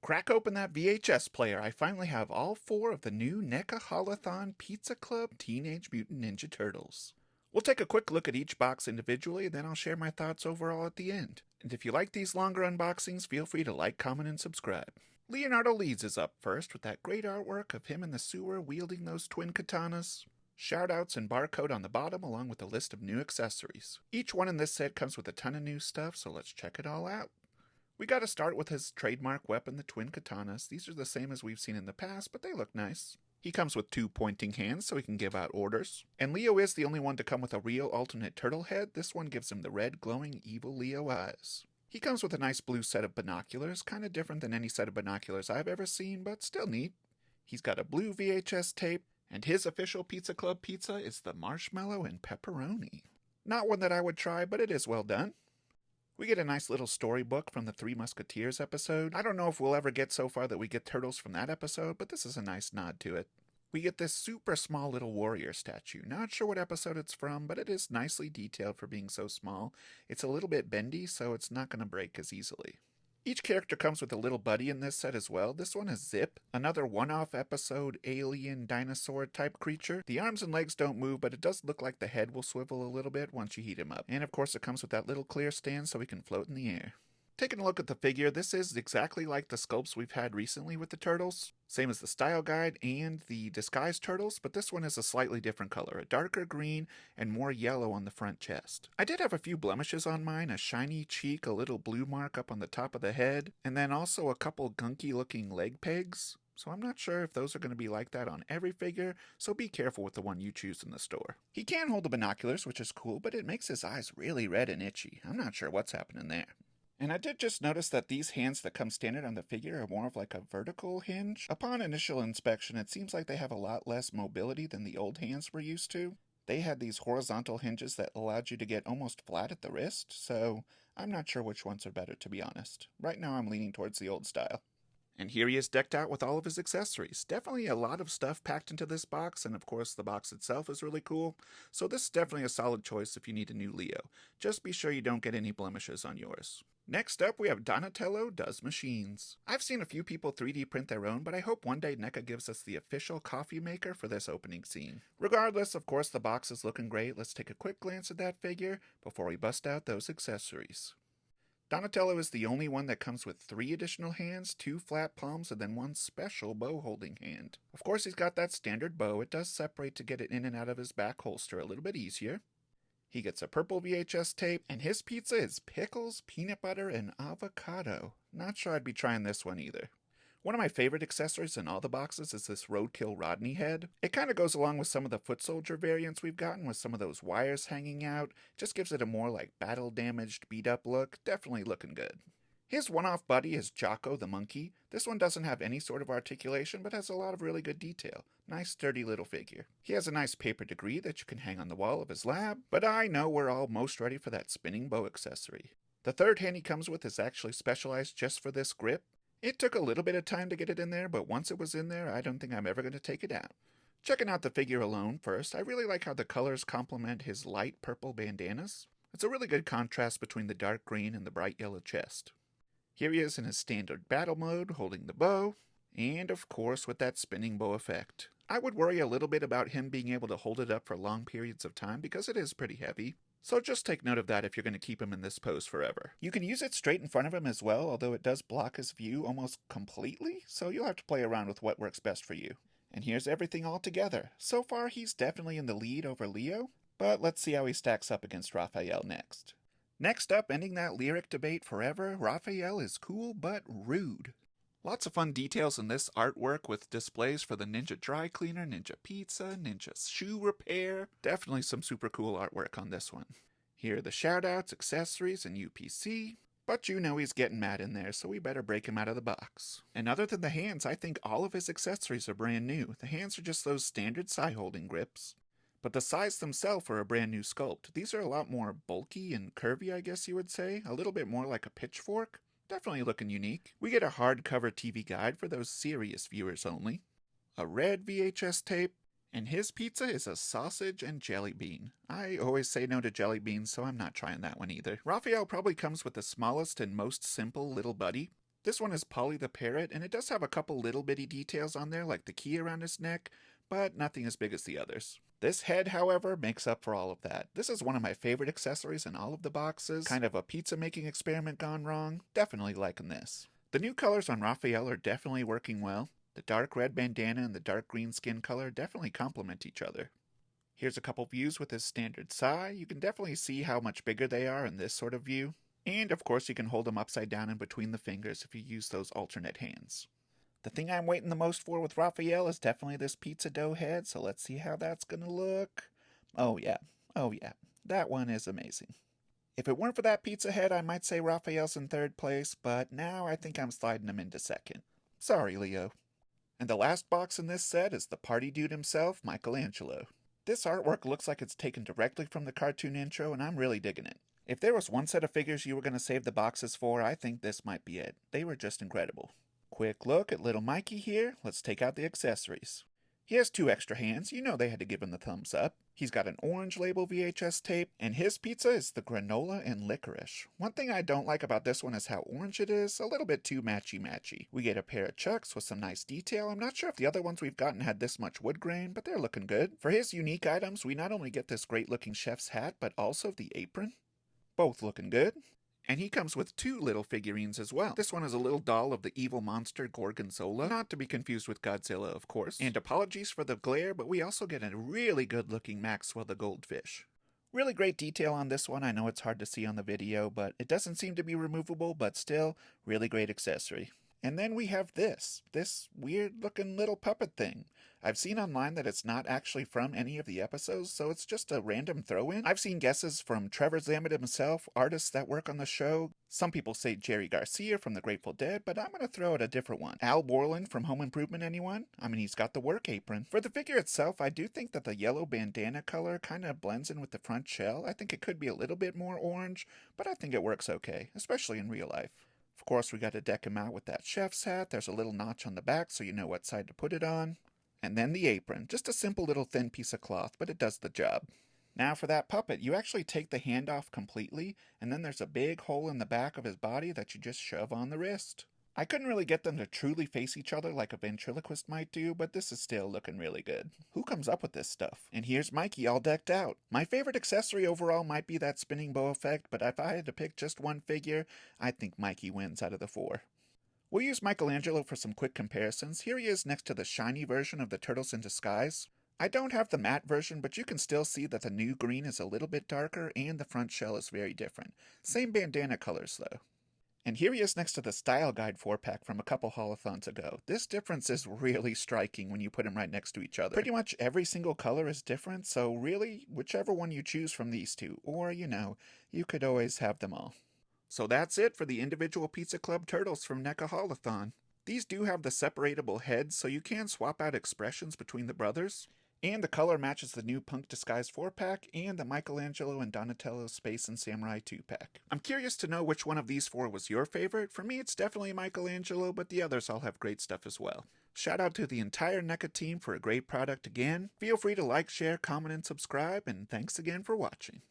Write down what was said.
Crack open that VHS player. I finally have all 4 of the new NECA Haulathon Pizza Club Teenage Mutant Ninja Turtles. We'll take a quick look at each box individually, and then I'll share my thoughts overall at the end. And if you like these longer unboxings, feel free to like, comment, and subscribe. Leonardo leads is up first with that great artwork of him in the sewer wielding those twin katanas. Shoutouts and barcode on the bottom along with a list of new accessories. Each one in this set comes with a ton of new stuff, so let's check it all out. We gotta start with his trademark weapon, the twin katanas. These are the same as we've seen in the past, but they look nice. He comes with 2 pointing hands so he can give out orders. And Leo is the only one to come with a real alternate turtle head. This one gives him the red glowing evil Leo eyes. He comes with a nice blue set of binoculars, kinda different than any set of binoculars I've ever seen, but still neat. He's got a blue VHS tape, and his official Pizza Club pizza is the marshmallow and pepperoni. Not one that I would try, but it is well done. We get a nice little storybook from the Three Musketeers episode. I don't know if we'll ever get so far that we get turtles from that episode, but this is a nice nod to it. We get this super small little warrior statue. Not sure what episode it's from, but it is nicely detailed for being so small. It's a little bit bendy, so it's not going to break as easily. Each character comes with a little buddy in this set as well. This one is Zip, another one-off episode alien dinosaur type creature. The arms and legs don't move, but it does look like the head will swivel a little bit once you heat him up. And of course it comes with that little clear stand so he can float in the air. Taking a look at the figure, this is exactly like the sculpts we've had recently with the turtles. Same as the style guide and the disguised turtles, but this one is a slightly different color, a darker green and more yellow on the front chest. I did have a few blemishes on mine, a shiny cheek, a little blue mark up on the top of the head, and then also a couple gunky looking leg pegs. So I'm not sure if those are going to be like that on every figure, so be careful with the one you choose in the store. He can hold the binoculars, which is cool, but it makes his eyes really red and itchy. I'm not sure what's happening there. And I did just notice that these hands that come standard on the figure are more of like a vertical hinge. Upon initial inspection, it seems like they have a lot less mobility than the old hands we're used to. They had these horizontal hinges that allowed you to get almost flat at the wrist, so I'm not sure which ones are better, to be honest. Right now I'm leaning towards the old style. And here he is decked out with all of his accessories. Definitely a lot of stuff packed into this box, and of course the box itself is really cool. So this is definitely a solid choice if you need a new Leo. Just be sure you don't get any blemishes on yours. Next up, we have Donatello Does Machines. I've seen a few people 3D print their own, but I hope one day NECA gives us the official coffee maker for this opening scene. Regardless, of course, the box is looking great. Let's take a quick glance at that figure before we bust out those accessories. Donatello is the only one that comes with 3 additional hands, 2 flat palms, and then 1 special bow holding hand. Of course, he's got that standard bow. It does separate to get it in and out of his back holster a little bit easier. He gets a purple VHS tape, and his pizza is pickles, peanut butter, and avocado. Not sure I'd be trying this one either. One of my favorite accessories in all the boxes is this Roadkill Rodney head. It kind of goes along with some of the foot soldier variants we've gotten with some of those wires hanging out. Just gives it a more like battle damaged, beat up look. Definitely looking good. His one-off buddy is Jocko the monkey. This one doesn't have any sort of articulation, but has a lot of really good detail. Nice sturdy little figure. He has a nice paper degree that you can hang on the wall of his lab, but I know we're all most ready for that spinning bow accessory. The third hand he comes with is actually specialized just for this grip. It took a little bit of time to get it in there, but once it was in there, I don't think I'm ever going to take it out. Checking out the figure alone first, I really like how the colors complement his light purple bandanas. It's a really good contrast between the dark green and the bright yellow chest. Here he is in his standard battle mode, holding the bow, and of course with that spinning bow effect. I would worry a little bit about him being able to hold it up for long periods of time because it is pretty heavy. So just take note of that if you're going to keep him in this pose forever. You can use it straight in front of him as well, although it does block his view almost completely, so you'll have to play around with what works best for you. And here's everything all together. So far he's definitely in the lead over Leo, but let's see how he stacks up against Raphael next. Next up, ending that lyric debate forever, Raphael is cool but rude. Lots of fun details in this artwork with displays for the Ninja Dry Cleaner, Ninja Pizza, Ninja Shoe Repair. Definitely some super cool artwork on this one. Here are the shoutouts, accessories, and UPC. But you know he's getting mad in there, so we better break him out of the box. And other than the hands, I think all of his accessories are brand new. The hands are just those standard side-holding grips. But the sides themselves are a brand new sculpt. These are a lot more bulky and curvy, I guess you would say. A little bit more like a pitchfork. Definitely looking unique. We get a hardcover TV guide for those serious viewers only. A red VHS tape. And his pizza is a sausage and jelly bean. I always say no to jelly beans, so I'm not trying that one either. Raphael probably comes with the smallest and most simple little buddy. This one is Polly the Parrot, and it does have a couple little bitty details on there, like the key around his neck, but nothing as big as the others. This head, however, makes up for all of that. This is one of my favorite accessories in all of the boxes. Kind of a pizza making experiment gone wrong. Definitely liking this. The new colors on Raphael are definitely working well. The dark red bandana and the dark green skin color definitely complement each other. Here's a couple views with his standard sai. You can definitely see how much bigger they are in this sort of view. And of course you can hold them upside down in between the fingers if you use those alternate hands. The thing I'm waiting the most for with Raphael is definitely this pizza dough head, so let's see how that's gonna look. Oh yeah, that one is amazing. If it weren't for that pizza head, I might say Raphael's in third place, but now I think I'm sliding him into second. Sorry, Leo. And the last box in this set is the party dude himself, Michelangelo. This artwork looks like it's taken directly from the cartoon intro, and I'm really digging it. If there was one set of figures you were going to save the boxes for, I think this might be it. They were just incredible. Quick look at little Mikey here. Let's take out the accessories. He has 2 extra hands. You know they had to give him the thumbs up. He's got an orange label VHS tape, and his pizza is the granola and licorice. One thing I don't like about this one is how orange it is, a little bit too matchy-matchy. We get a pair of chucks with some nice detail. I'm not sure if the other ones we've gotten had this much wood grain, but they're looking good. For his unique items, we not only get this great-looking chef's hat, but also the apron. Both looking good. And he comes with 2 little figurines as well. This one is a little doll of the evil monster Gorgonzola, not to be confused with Godzilla, of course. And apologies for the glare, but we also get a really good looking Maxwell the goldfish. Really great detail on this one. I know it's hard to see on the video, but it doesn't seem to be removable, but still, really great accessory. And then we have this weird looking little puppet thing. I've seen online that it's not actually from any of the episodes, so it's just a random throw-in. I've seen guesses from Trevor Zammit himself, artists that work on the show. Some people say Jerry Garcia from The Grateful Dead, but I'm going to throw out a different one. Al Borland from Home Improvement, anyone? I mean, he's got the work apron. For the figure itself, I do think that the yellow bandana color kind of blends in with the front shell. I think it could be a little bit more orange, but I think it works okay, especially in real life. Of course, we got to deck him out with that chef's hat. There's a little notch on the back so you know what side to put it on. And then the apron. Just a simple little thin piece of cloth, but it does the job. Now for that puppet, you actually take the hand off completely, and then there's a big hole in the back of his body that you just shove on the wrist. I couldn't really get them to truly face each other like a ventriloquist might do, but this is still looking really good. Who comes up with this stuff? And here's Mikey all decked out. My favorite accessory overall might be that spinning bow effect, but if I had to pick just one figure, I think Mikey wins out of the 4. We'll use Michelangelo for some quick comparisons. Here he is next to the shiny version of the Turtles in Disguise. I don't have the matte version, but you can still see that the new green is a little bit darker and the front shell is very different. Same bandana colors though. And here he is next to the Style Guide 4-pack from a couple Haulathons ago. This difference is really striking when you put them right next to each other. Pretty much every single color is different, so really, whichever one you choose from these 2, or you could always have them all. So that's it for the individual Pizza Club turtles from NECA Haulathon. These do have the separatable heads, so you can swap out expressions between the brothers. And the color matches the new Punk Disguise 4-pack and the Michelangelo and Donatello Space and Samurai 2-pack. I'm curious to know which one of these 4 was your favorite. For me, it's definitely Michelangelo, but the others all have great stuff as well. Shout out to the entire NECA team for a great product again. Feel free to like, share, comment, and subscribe, and thanks again for watching.